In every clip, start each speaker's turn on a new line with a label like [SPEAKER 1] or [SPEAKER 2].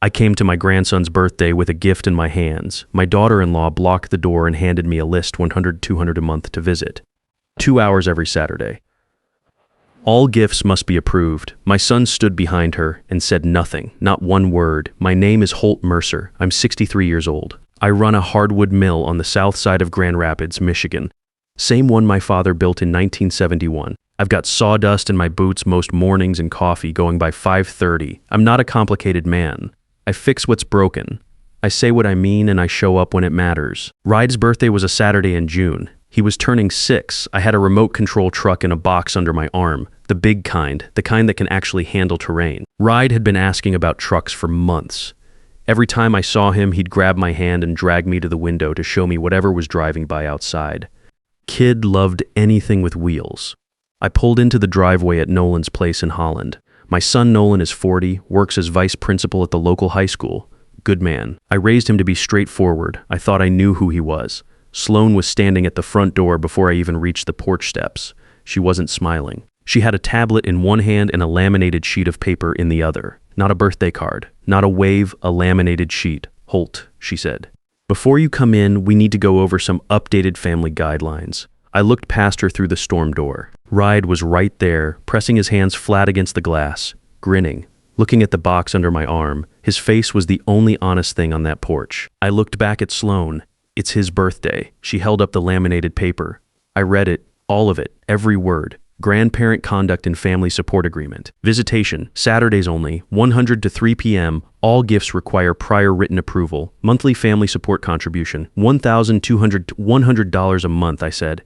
[SPEAKER 1] I came to my grandson's birthday with a gift in my hands. My daughter-in-law blocked the door and handed me a list, 100, 200 a month to visit. 2 hours every Saturday. All gifts must be approved. My son stood behind her and said nothing, not one word. My name is Holt Mercer. I'm 63 years old. I run a hardwood mill on the south side of Grand Rapids, Michigan. Same one my father built in 1971. I've got sawdust in my boots most mornings and coffee going by 5:30. I'm not a complicated man. I fix what's broken. I say what I mean and I show up when it matters. Ryde's birthday was a Saturday in June. He was turning 6. I had a remote control truck in a box under my arm. The big kind, the kind that can actually handle terrain. Ryde had been asking about trucks for months. Every time I saw him, he'd grab my hand and drag me to the window to show me whatever was driving by outside. Kid loved anything with wheels. I pulled into the driveway at Nolan's place in Holland. My son Nolan is 40, works as vice principal at the local high school. Good man. I raised him to be straightforward. I thought I knew who he was. Sloane was standing at the front door before I even reached the porch steps. She wasn't smiling. She had a tablet in one hand and a laminated sheet of paper in the other. Not a birthday card, not a wave, a laminated sheet. Holt, she said. Before you come in, we need to go over some updated family guidelines. I looked past her through the storm door. Ryde was right there, pressing his hands flat against the glass, grinning, looking at the box under my arm. His face was the only honest thing on that porch. I looked back at Sloane. It's his birthday. She held up the laminated paper. I read it, all of it, every word. Grandparent conduct and family support agreement. Visitation, Saturdays only, 100 to 3 p.m. All gifts require prior written approval. Monthly family support contribution, $1,200 to $100 a month, I said.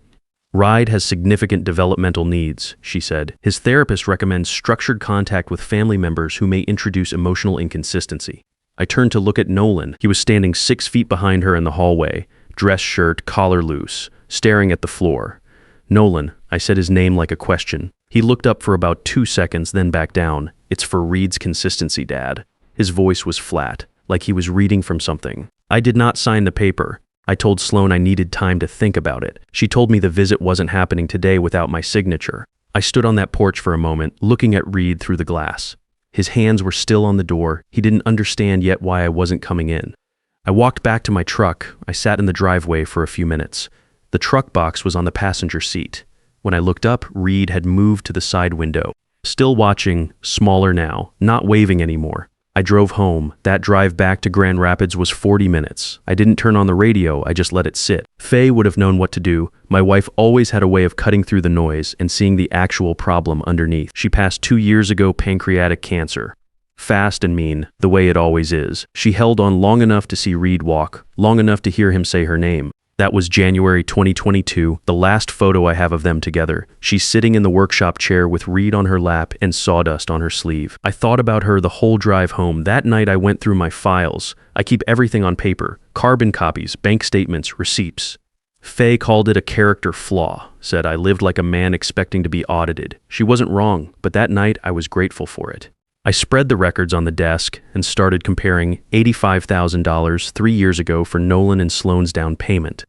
[SPEAKER 1] Ryde has significant developmental needs, she said. His therapist recommends structured contact with family members who may introduce emotional inconsistency. I turned to look at Nolan. He was standing 6 feet behind her in the hallway, dress shirt, collar loose, staring at the floor. Nolan, I said his name like a question. He looked up for about 2 seconds, then back down. It's for Reed's consistency, Dad. His voice was flat, like he was reading from something. I did not sign the paper. I told Sloane I needed time to think about it. She told me the visit wasn't happening today without my signature. I stood on that porch for a moment, looking at Reed through the glass. His hands were still on the door. He didn't understand yet why I wasn't coming in. I walked back to my truck. I sat in the driveway for a few minutes. The truck box was on the passenger seat. When I looked up, Reed had moved to the side window. Still watching, smaller now, not waving anymore. I drove home. That drive back to Grand Rapids was 40 minutes. I didn't turn on the radio, I just let it sit. Faye would have known what to do. My wife always had a way of cutting through the noise and seeing the actual problem underneath. She passed 2 years ago, pancreatic cancer. Fast and mean, the way it always is. She held on long enough to see Reed walk, long enough to hear him say her name. That was January 2022, the last photo I have of them together. She's sitting in the workshop chair with Reed on her lap and sawdust on her sleeve. I thought about her the whole drive home. That night I went through my files. I keep everything on paper, carbon copies, bank statements, receipts. Faye called it a character flaw, said I lived like a man expecting to be audited. She wasn't wrong, but that night I was grateful for it. I spread the records on the desk and started comparing $85,000 3 years ago for Nolan and Sloane's down payment.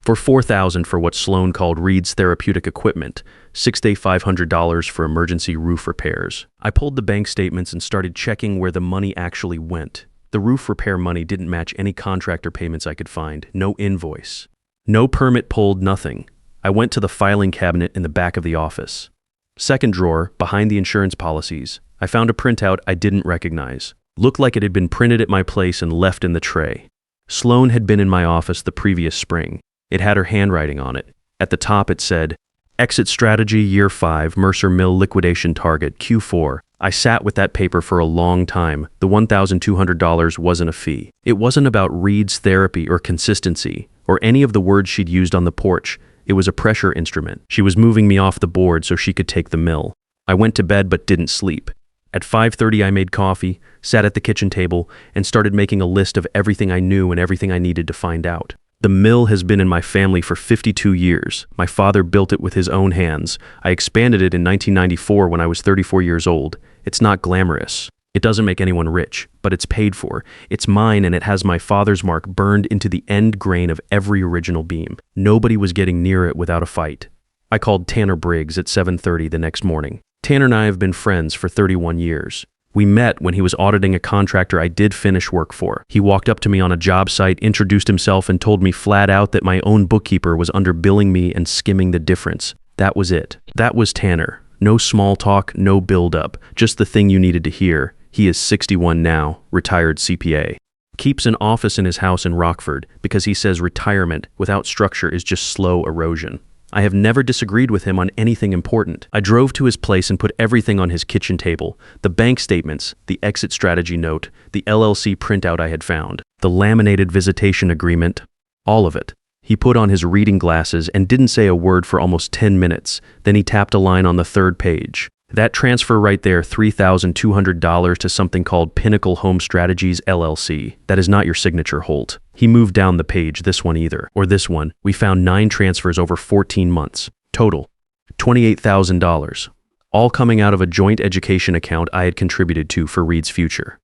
[SPEAKER 1] For $4,000 for what Sloane called Reed's therapeutic equipment, $6,day $500 for emergency roof repairs. I pulled the bank statements and started checking where the money actually went. The roof repair money didn't match any contractor payments I could find, no invoice. No permit pulled, nothing. I went to the filing cabinet in the back of the office. Second drawer, behind the insurance policies, I found a printout I didn't recognize. Looked like it had been printed at my place and left in the tray. Sloane had been in my office the previous spring. It had her handwriting on it. At the top it said, Exit Strategy Year 5, Mercer Mill Liquidation Target, Q4. I sat with that paper for a long time. The $1,200 wasn't a fee. It wasn't about Reed's therapy or consistency, or any of the words she'd used on the porch. It was a pressure instrument. She was moving me off the board so she could take the mill. I went to bed but didn't sleep. At 5:30 I made coffee, sat at the kitchen table, and started making a list of everything I knew and everything I needed to find out. The mill has been in my family for 52 years. My father built it with his own hands. I expanded it in 1994 when I was 34 years old. It's not glamorous. It doesn't make anyone rich, but it's paid for. It's mine and it has my father's mark burned into the end grain of every original beam. Nobody was getting near it without a fight. I called Tanner Briggs at 7:30 the next morning. Tanner and I have been friends for 31 years. We met when he was auditing a contractor I did finish work for. He walked up to me on a job site, introduced himself, and told me flat out that my own bookkeeper was underbilling me and skimming the difference. That was it. That was Tanner. No small talk, no build-up, just the thing you needed to hear. He is 61 now, retired CPA. Keeps an office in his house in Rockford because he says retirement without structure is just slow erosion. I have never disagreed with him on anything important. I drove to his place and put everything on his kitchen table. The bank statements, the exit strategy note, the LLC printout I had found, the laminated visitation agreement, all of it. He put on his reading glasses and didn't say a word for almost 10 minutes. Then he tapped a line on the third page. That transfer right there, $3,200 to something called Pinnacle Home Strategies LLC. That is not your signature, Holt. He moved down the page, this one either, or this one. We found 9 transfers over 14 months. Total, $28,000. All coming out of a joint education account I had contributed to for Reed's future.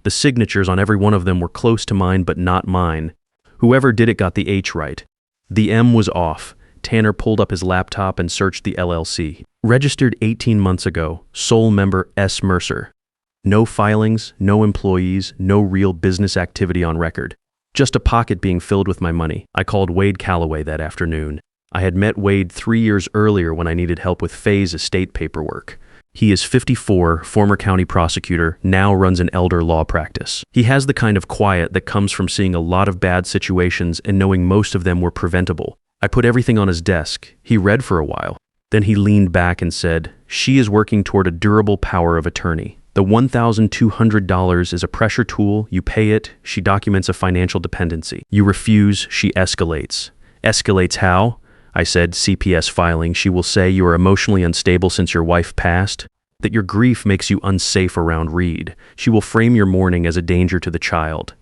[SPEAKER 1] The signatures on every one of them were close to mine, but not mine. Whoever did it got the H right. The M was off. Tanner pulled up his laptop and searched the LLC. Registered 18 months ago, sole member S. Mercer. No filings, no employees, no real business activity on record. Just a pocket being filled with my money. I called Wade Calloway that afternoon. I had met Wade 3 years earlier when I needed help with Faye's estate paperwork. He is 54, former county prosecutor, now runs an elder law practice. He has the kind of quiet that comes from seeing a lot of bad situations and knowing most of them were preventable. I put everything on his desk. He read for a while. Then he leaned back and said, "She is working toward a durable power of attorney. The $1,200 is a pressure tool. You pay it. She documents a financial dependency. You refuse. She escalates." "Escalates how?" I said, "CPS filing. She will say you are emotionally unstable since your wife passed, that your grief makes you unsafe around Reed. She will frame your mourning as a danger to the child."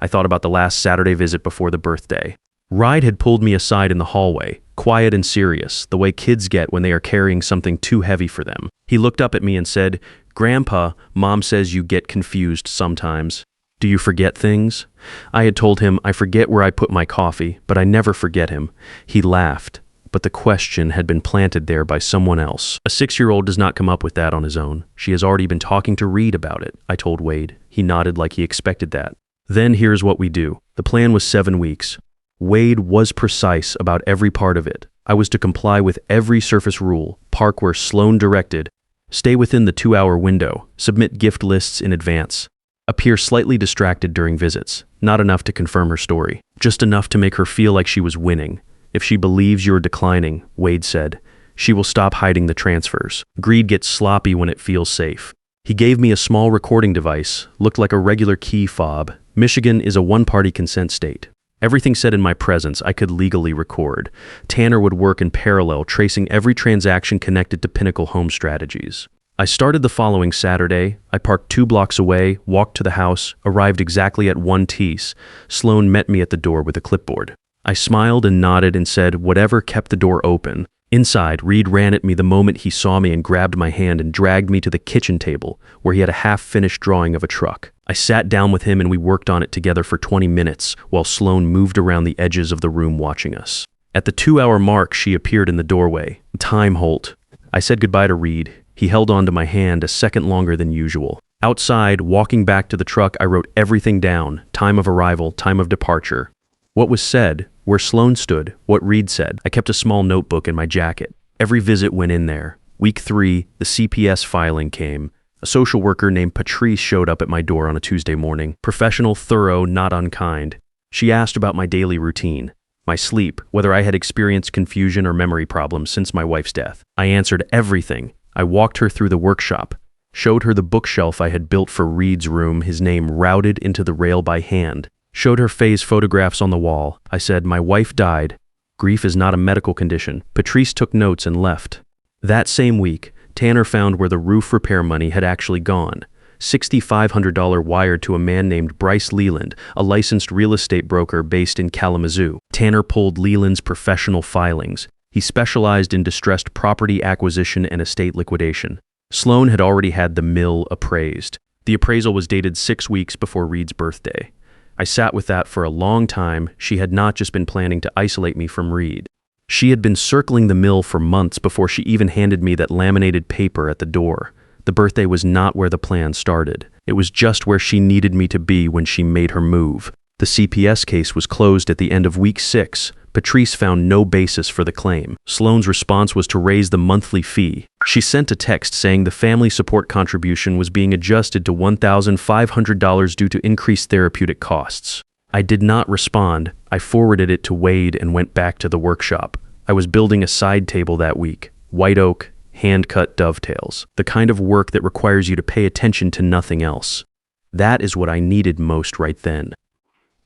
[SPEAKER 1] I thought about the last Saturday visit before the birthday. Reed had pulled me aside in the hallway, quiet and serious, the way kids get when they are carrying something too heavy for them. He looked up at me and said, "Grandpa, Mom says you get confused sometimes. Do you forget things?" I had told him I forget where I put my coffee, but I never forget him. He laughed, but the question had been planted there by someone else. A 6-year-old does not come up with that on his own. She has already been talking to Reed about it, I told Wade. He nodded like he expected that. Then here's what we do. The plan was 7 weeks. Wade was precise about every part of it. I was to comply with every surface rule, park where Sloan directed, stay within the 2-hour window, submit gift lists in advance, appear slightly distracted during visits, not enough to confirm her story, just enough to make her feel like she was winning. If she believes you're declining, Wade said, she will stop hiding the transfers. Greed gets sloppy when it feels safe. He gave me a small recording device, looked like a regular key fob. Michigan is a one-party consent state. Everything said in my presence I could legally record. Tanner would work in parallel, tracing every transaction connected to Pinnacle Home Strategies. I started the following Saturday. I parked 2 blocks away, walked to the house, arrived exactly at 1 Tees. Sloan met me at the door with a clipboard. I smiled and nodded and said whatever kept the door open. Inside, Reed ran at me the moment he saw me and grabbed my hand and dragged me to the kitchen table, where he had a half-finished drawing of a truck. I sat down with him and we worked on it together for 20 minutes, while Sloan moved around the edges of the room watching us. At the 2-hour mark, she appeared in the doorway. "Time, Holt." I said goodbye to Reed. He held on to my hand a second longer than usual. Outside, walking back to the truck, I wrote everything down: time of arrival, time of departure. What was said, where Sloan stood, what Reed said. I kept a small notebook in my jacket. Every visit went in there. Week 3, the CPS filing came. A social worker named Patrice showed up at my door on a Tuesday morning. Professional, thorough, not unkind. She asked about my daily routine, my sleep, whether I had experienced confusion or memory problems since my wife's death. I answered everything. I walked her through the workshop, showed her the bookshelf I had built for Reed's room, his name routed into the rail by hand. Showed her Faye's photographs on the wall. I said, my wife died. Grief is not a medical condition. Patrice took notes and left. That same week, Tanner found where the roof repair money had actually gone. $6,500 wired to a man named Bryce Leland, a licensed real estate broker based in Kalamazoo. Tanner pulled Leland's professional filings. He specialized in distressed property acquisition and estate liquidation. Sloan had already had the mill appraised. The appraisal was dated 6 weeks before Reed's birthday. I sat with that for a long time. She had not just been planning to isolate me from Reed. She had been circling the mill for months before she even handed me that laminated paper at the door. The birthday was not where the plan started. It was just where she needed me to be when she made her move. The CPS case was closed at the end of week 6. Patrice found no basis for the claim. Sloane's response was to raise the monthly fee. She sent a text saying the family support contribution was being adjusted to $1,500 due to increased therapeutic costs. I did not respond. I forwarded it to Wade and went back to the workshop. I was building a side table that week. White oak, hand-cut dovetails. The kind of work that requires you to pay attention to nothing else. That is what I needed most right then.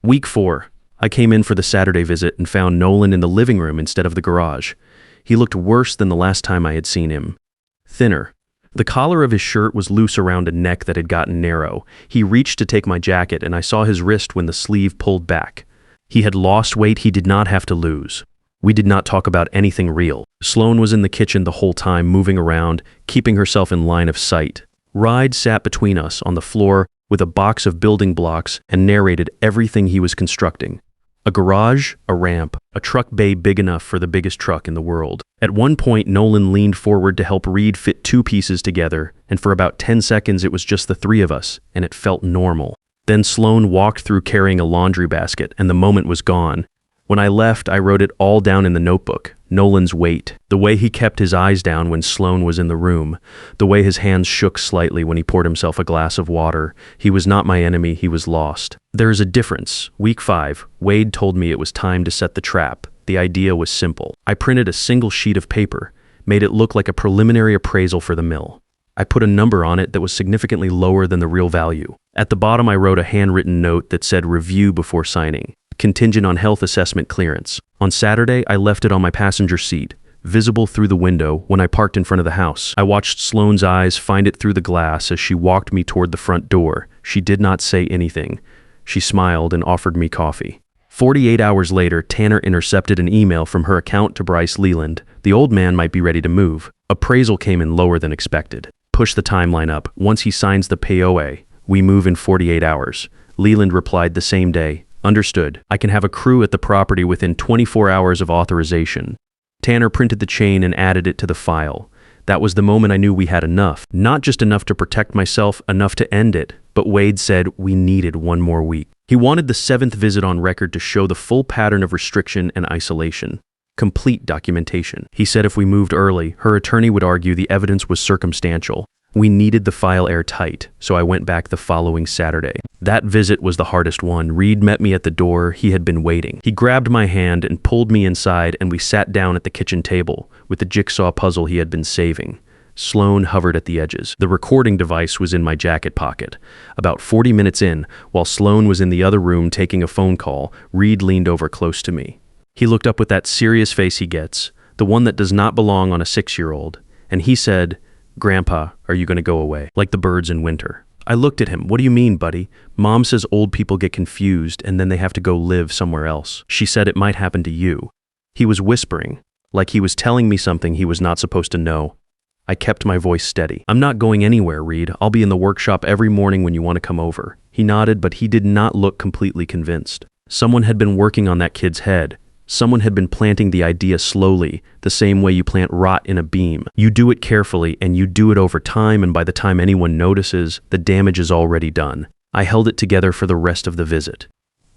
[SPEAKER 1] Week 4. I came in for the Saturday visit and found Nolan in the living room instead of the garage. He looked worse than the last time I had seen him. Thinner. The collar of his shirt was loose around a neck that had gotten narrow. He reached to take my jacket, and I saw his wrist when the sleeve pulled back. He had lost weight he did not have to lose. We did not talk about anything real. Sloane was in the kitchen the whole time, moving around, keeping herself in line of sight. Ride sat between us on the floor with a box of building blocks and narrated everything he was constructing. A garage, a ramp, a truck bay big enough for the biggest truck in the world. At one point, Nolan leaned forward to help Reed fit 2 pieces together, and for about 10 seconds it was just the 3 of us, and it felt normal. Then Sloane walked through carrying a laundry basket, and the moment was gone. When I left, I wrote it all down in the notebook. Nolan's weight, the way he kept his eyes down when Sloane was in the room, the way his hands shook slightly when he poured himself a glass of water. He was not my enemy, he was lost. There is a difference. Week 5, Wade told me it was time to set the trap. The idea was simple. I printed a single sheet of paper, made it look like a preliminary appraisal for the mill. I put a number on it that was significantly lower than the real value. At the bottom, I wrote a handwritten note that said review before signing, contingent on health assessment clearance. On Saturday, I left it on my passenger seat, visible through the window when I parked in front of the house. I watched Sloane's eyes find it through the glass as she walked me toward the front door. She did not say anything. She smiled and offered me coffee. 48 hours later, Tanner intercepted an email from her account to Bryce Leland. The old man might be ready to move. Appraisal came in lower than expected. Push the timeline up. Once he signs the POA, we move in 48 hours. Leland replied the same day. Understood. I can have a crew at the property within 24 hours of authorization. Tanner printed the chain and added it to the file. That was the moment I knew we had enough. Not just enough to protect myself, enough to end it. But Wade said we needed 1 more week. He wanted the 7th visit on record to show the full pattern of restriction and isolation. Complete documentation. He said if we moved early, her attorney would argue the evidence was circumstantial. We needed the file airtight, so I went back the following Saturday. That visit was the hardest one. Reed met me at the door. He had been waiting. He grabbed my hand and pulled me inside, and we sat down at the kitchen table with the jigsaw puzzle he had been saving. Sloane hovered at the edges. The recording device was in my jacket pocket. About 40 minutes in, while Sloane was in the other room taking a phone call, Reed leaned over close to me. He looked up with that serious face he gets, the one that does not belong on a 6-year-old, and he said, "Grandpa, are you going to go away? Like the birds in winter." I looked at him. "What do you mean, buddy? Mom says old people get confused and then they have to go live somewhere else. She said it might happen to you." He was whispering, like he was telling me something he was not supposed to know. I kept my voice steady. "I'm not going anywhere, Reed. I'll be in the workshop every morning when you want to come over." He nodded, but he did not look completely convinced. Someone had been working on that kid's head. Someone had been planting the idea slowly, the same way you plant rot in a beam. You do it carefully, and you do it over time, and by the time anyone notices, the damage is already done. I held it together for the rest of the visit.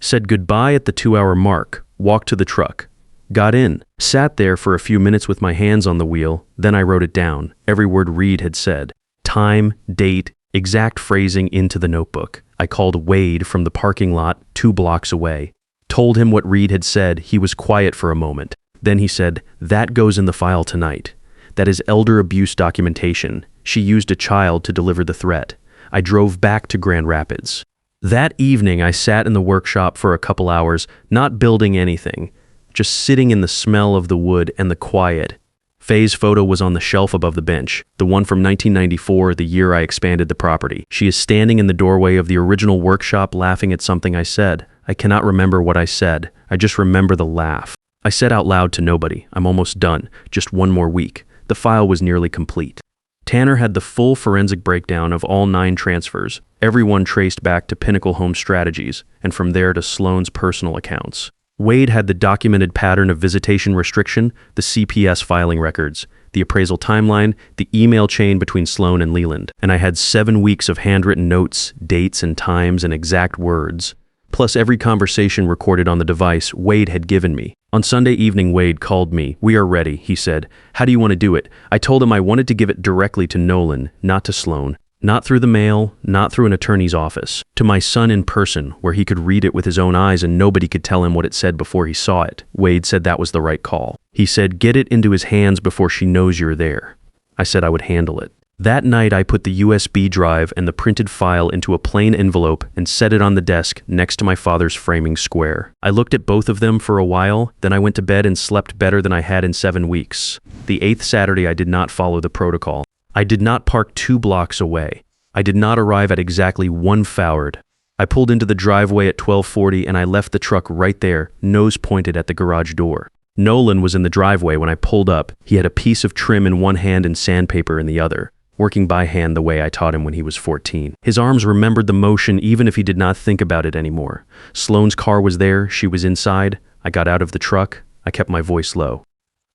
[SPEAKER 1] Said goodbye at the 2-hour mark, walked to the truck, got in, sat there for a few minutes with my hands on the wheel, then I wrote it down, every word Reed had said. Time, date, exact phrasing into the notebook. I called Wade from the parking lot 2 blocks away. Told him what Reed had said. He was quiet for a moment. Then he said, "That goes in the file tonight. That is elder abuse documentation. She used a child to deliver the threat." I drove back to Grand Rapids. That evening, I sat in the workshop for a couple hours, not building anything, just sitting in the smell of the wood and the quiet. Faye's photo was on the shelf above the bench, the one from 1994, the year I expanded the property. She is standing in the doorway of the original workshop laughing at something I said. I cannot remember what I said. I just remember the laugh. I said out loud to nobody, "I'm almost done. Just 1 more week." The file was nearly complete. Tanner had the full forensic breakdown of all 9 transfers, everyone traced back to Pinnacle Home Strategies, and from there to Sloane's personal accounts. Wade had the documented pattern of visitation restriction, the CPS filing records, the appraisal timeline, the email chain between Sloan and Leland. And I had 7 weeks of handwritten notes, dates and times and exact words, plus every conversation recorded on the device Wade had given me. On Sunday evening, Wade called me. "We are ready," he said. "How do you want to do it?" I told him I wanted to give it directly to Nolan, not to Sloan. Not through the mail, not through an attorney's office. To my son in person, where he could read it with his own eyes and nobody could tell him what it said before he saw it. Wade said that was the right call. He said, "Get it into his hands before she knows you're there." I said I would handle it. That night, I put the USB drive and the printed file into a plain envelope and set it on the desk next to my father's framing square. I looked at both of them for a while, then I went to bed and slept better than I had in 7 weeks. The 8th Saturday, I did not follow the protocol. I did not park 2 blocks away. I did not arrive at exactly 1 forward. I pulled into the driveway at 12:40 and I left the truck right there, nose pointed at the garage door. Nolan was in the driveway when I pulled up. He had a piece of trim in one hand and sandpaper in the other, working by hand the way I taught him when he was 14. His arms remembered the motion even if he did not think about it anymore. Sloane's car was there, she was inside. I got out of the truck. I kept my voice low.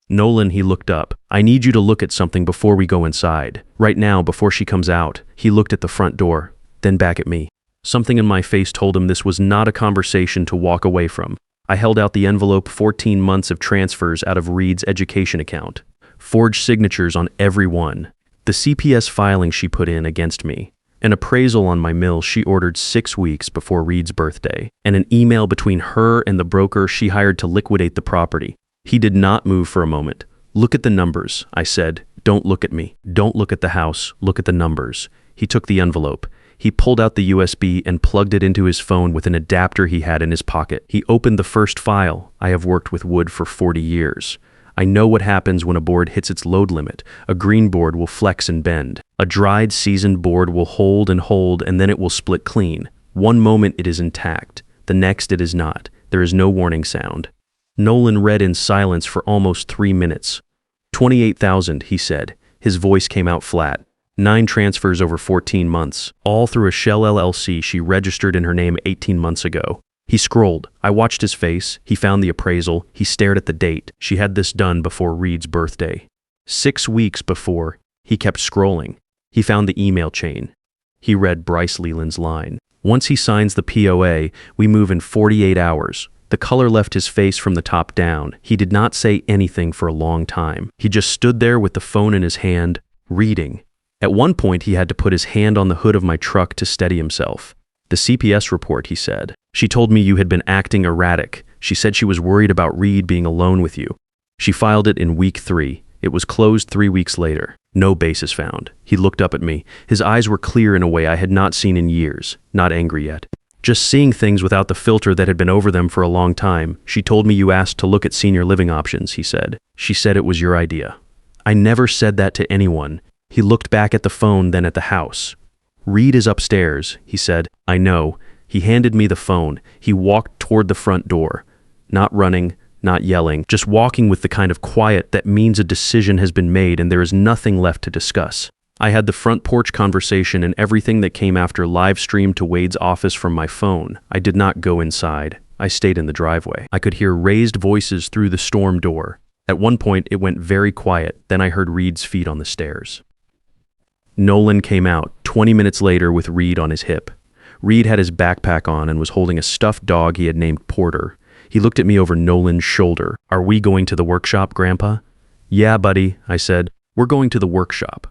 [SPEAKER 1] "Nolan," he looked up. "I need you to look at something before we go inside. Right now, before she comes out." He looked at the front door, then back at me. Something in my face told him this was not a conversation to walk away from. I held out the envelope, 14 months of transfers out of Reed's education account. Forged signatures on every one. The CPS filing she put in against me. An appraisal on my mill she ordered 6 weeks before Reed's birthday. And an email between her and the broker she hired to liquidate the property. He did not move for a moment. "Look at the numbers," I said. "Don't look at me. Don't look at the house. Look at the numbers." He took the envelope. He pulled out the USB and plugged it into his phone with an adapter he had in his pocket. He opened the first file. I have worked with wood for 40 years. I know what happens when a board hits its load limit. A green board will flex and bend. A dried, seasoned board will hold, and then it will split clean. One moment it is intact. The next it is not. There is no warning sound. Nolan read in silence for almost 3 minutes. 28,000, he said. His voice came out flat. 9 transfers over 14 months, all through a shell LLC she registered in her name 18 months ago. He scrolled. I watched his face. He found the appraisal. He stared at the date. She had this done before Reed's birthday. 6 weeks before, he kept scrolling. He found the email chain. He read Bryce Leland's line. "Once he signs the POA, we move in 48 hours. The color left his face from the top down. He did not say anything for a long time. He just stood there with the phone in his hand, reading. At one point, he had to put his hand on the hood of my truck to steady himself. "The CPS report," he said. "She told me you had been acting erratic. She said she was worried about Reed being alone with you. She filed it in week 3. It was closed 3 weeks later. No basis found." He looked up at me. His eyes were clear in a way I had not seen in years. Not angry yet. "Just seeing things without the filter that had been over them for a long time. She told me you asked to look at senior living options," he said. "She said it was your idea." "I never said that to anyone." He looked back at the phone, then at the house. "Reed is upstairs," he said. "I know." He handed me the phone. He walked toward the front door. Not running, not yelling, just walking with the kind of quiet that means a decision has been made and there is nothing left to discuss. I had the front porch conversation and everything that came after live streamed to Wade's office from my phone. I did not go inside. I stayed in the driveway. I could hear raised voices through the storm door. At one point, it went very quiet. Then I heard Reed's feet on the stairs. Nolan came out 20 minutes later with Reed on his hip. Reed had his backpack on and was holding a stuffed dog he had named Porter. He looked at me over Nolan's shoulder. "Are we going to the workshop, Grandpa?" "Yeah, buddy," I said. "We're going to the workshop."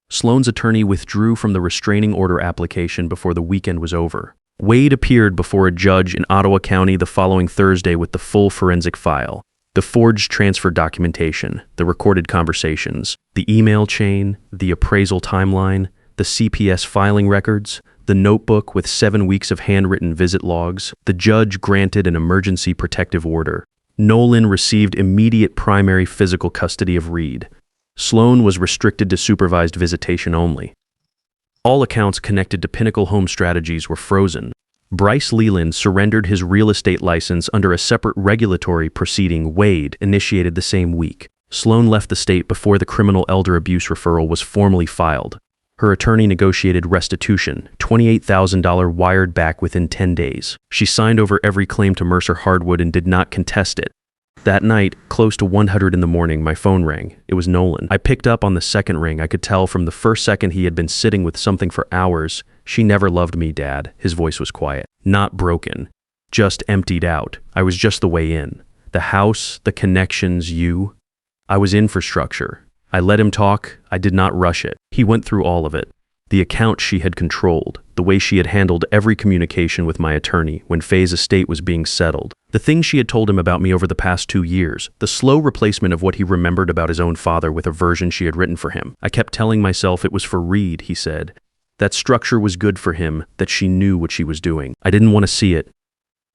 [SPEAKER 1] Sloan's attorney withdrew from the restraining order application before the weekend was over. Wade appeared before a judge in Ottawa County the following Thursday with the full forensic file, the forged transfer documentation, the recorded conversations, the email chain, the appraisal timeline, the CPS filing records, the notebook with 7 weeks of handwritten visit logs. The judge granted an emergency protective order. Nolan received immediate primary physical custody of Reed. Sloan was restricted to supervised visitation only. All accounts connected to Pinnacle Home Strategies were frozen. Bryce Leland surrendered his real estate license under a separate regulatory proceeding Wade initiated the same week. Sloan left the state before the criminal elder abuse referral was formally filed. Her attorney negotiated restitution, $28,000 wired back within 10 days. She signed over every claim to Mercer Hardwood and did not contest it. That night, close to 100 in the morning, my phone rang. It was Nolan. I picked up on the second ring. I could tell from the first second he had been sitting with something for hours. "She never loved me, Dad." His voice was quiet. Not broken. Just emptied out. I was just the way in. The house, the connections, you. I was in for structure. I let him talk. I did not rush it. He went through all of it. The account she had controlled, the way she had handled every communication with my attorney when Faye's estate was being settled, the things she had told him about me over the past 2 years, the slow replacement of what he remembered about his own father with a version she had written for him. I kept telling myself it was for Reed, he said. That structure was good for him, that she knew what she was doing. I didn't want to see it.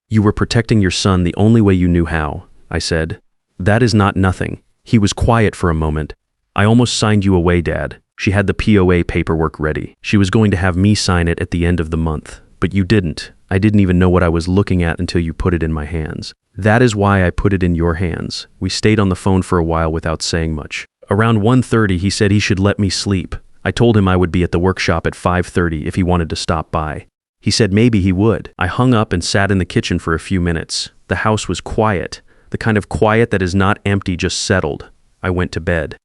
[SPEAKER 1] "You were protecting your son the only way you knew how," I said. "That is not nothing." He was quiet for a moment. "I almost signed you away, Dad." She had the POA paperwork ready. She was going to have me sign it at the end of the month. But you didn't. I didn't even know what I was looking at until you put it in my hands. That is why I put it in your hands. We stayed on the phone for a while without saying much. Around 1:30, he said he should let me sleep. I told him I would be at the workshop at 5:30 if he wanted to stop by. He said maybe he would. I hung up and sat in the kitchen for a few minutes. The house was quiet. The kind of quiet that is not empty, just settled. I went to bed.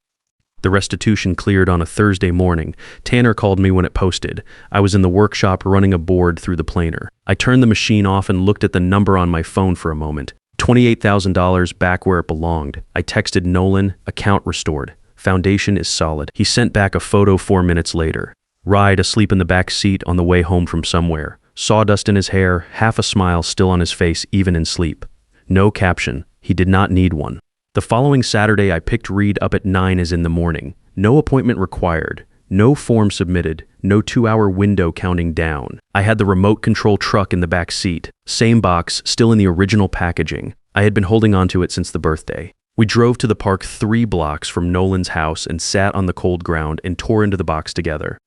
[SPEAKER 1] The restitution cleared on a Thursday morning. Tanner called me when it posted. I was in the workshop running a board through the planer. I turned the machine off and looked at the number on my phone for a moment. $28,000 back where it belonged. I texted Nolan, account restored. Foundation is solid. He sent back a photo 4 minutes later. Ride asleep in the back seat on the way home from somewhere. Sawdust in his hair, half a smile still on his face even in sleep. No caption. He did not need one. The following Saturday, I picked Reed up at 9 as in the morning. No appointment required. No form submitted. No 2-hour window counting down. I had the remote control truck in the back seat. Same box, still in the original packaging. I had been holding onto it since the birthday. We drove to the park 3 blocks from Nolan's house and sat on the cold ground and tore into the box together.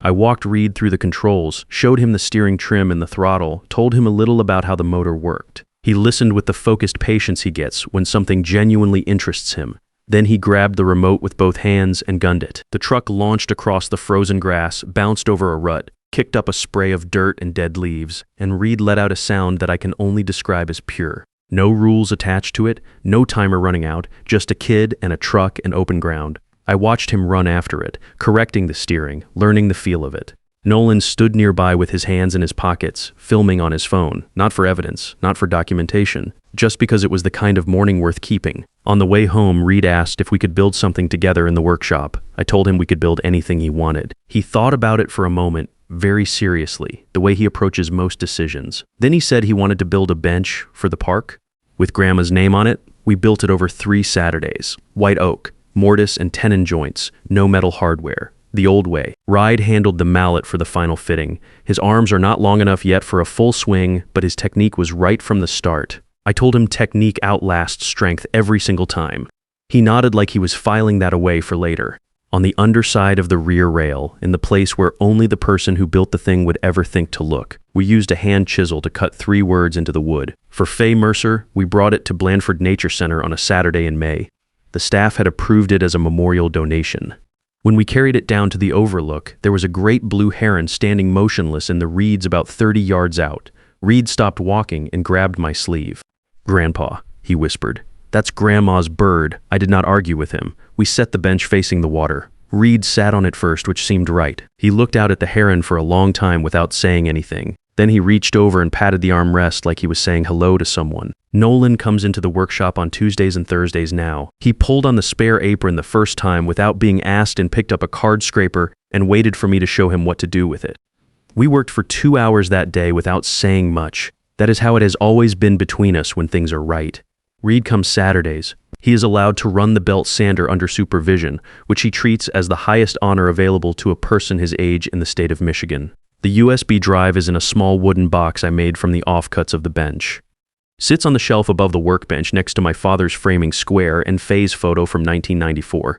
[SPEAKER 1] I walked Reed through the controls, showed him the steering trim and the throttle, told him a little about how the motor worked. He listened with the focused patience he gets when something genuinely interests him. Then he grabbed the remote with both hands and gunned it. The truck launched across the frozen grass, bounced over a rut, kicked up a spray of dirt and dead leaves, and Reed let out a sound that I can only describe as pure. No rules attached to it, no timer running out, just a kid and a truck and open ground. I watched him run after it, correcting the steering, learning the feel of it. Nolan stood nearby with his hands in his pockets, filming on his phone, not for evidence, not for documentation, just because it was the kind of morning worth keeping. On the way home, Reed asked if we could build something together in the workshop. I told him we could build anything he wanted. He thought about it for a moment, very seriously, the way he approaches most decisions. Then he said he wanted to build a bench for the park. With Grandma's name on it, we built it over 3 Saturdays. White oak, mortise and tenon joints, no metal hardware. The old way. Ride handled the mallet for the final fitting. His arms are not long enough yet for a full swing, but his technique was right from the start. I told him technique outlasts strength every single time. He nodded like he was filing that away for later. On the underside of the rear rail, in the place where only the person who built the thing would ever think to look, we used a hand chisel to cut 3 words into the wood. For Faye Mercer, we brought it to Blandford Nature Center on a Saturday in May. The staff had approved it as a memorial donation. When we carried it down to the overlook, there was a great blue heron standing motionless in the reeds about 30 yards out. Reed stopped walking and grabbed my sleeve. "Grandpa," he whispered. "That's Grandma's bird." I did not argue with him. We set the bench facing the water. Reed sat on it first, which seemed right. He looked out at the heron for a long time without saying anything. Then he reached over and patted the armrest like he was saying hello to someone. Nolan comes into the workshop on Tuesdays and Thursdays now. He pulled on the spare apron the first time without being asked and picked up a card scraper and waited for me to show him what to do with it. We worked for 2 hours that day without saying much. That is how it has always been between us when things are right. Reed comes Saturdays. He is allowed to run the belt sander under supervision, which he treats as the highest honor available to a person his age in the state of Michigan. The USB drive is in a small wooden box I made from the offcuts of the bench. Sits on the shelf above the workbench next to my father's framing square and Faye's photo from 1994.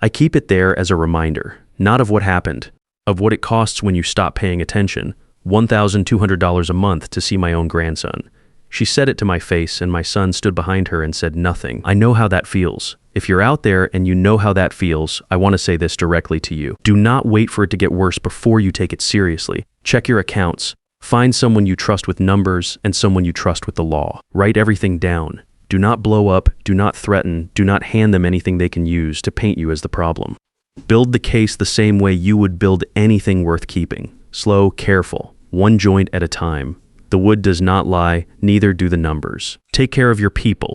[SPEAKER 1] I keep it there as a reminder, not of what happened, of what it costs when you stop paying attention, $1,200 a month to see my own grandson. She said it to my face, and my son stood behind her and said nothing. I know how that feels. If you're out there and you know how that feels, I want to say this directly to you. Do not wait for it to get worse before you take it seriously. Check your accounts. Find someone you trust with numbers and someone you trust with the law. Write everything down. Do not blow up, do not threaten, do not hand them anything they can use to paint you as the problem. Build the case the same way you would build anything worth keeping. Slow, careful, one joint at a time. The wood does not lie, neither do the numbers. Take care of your people.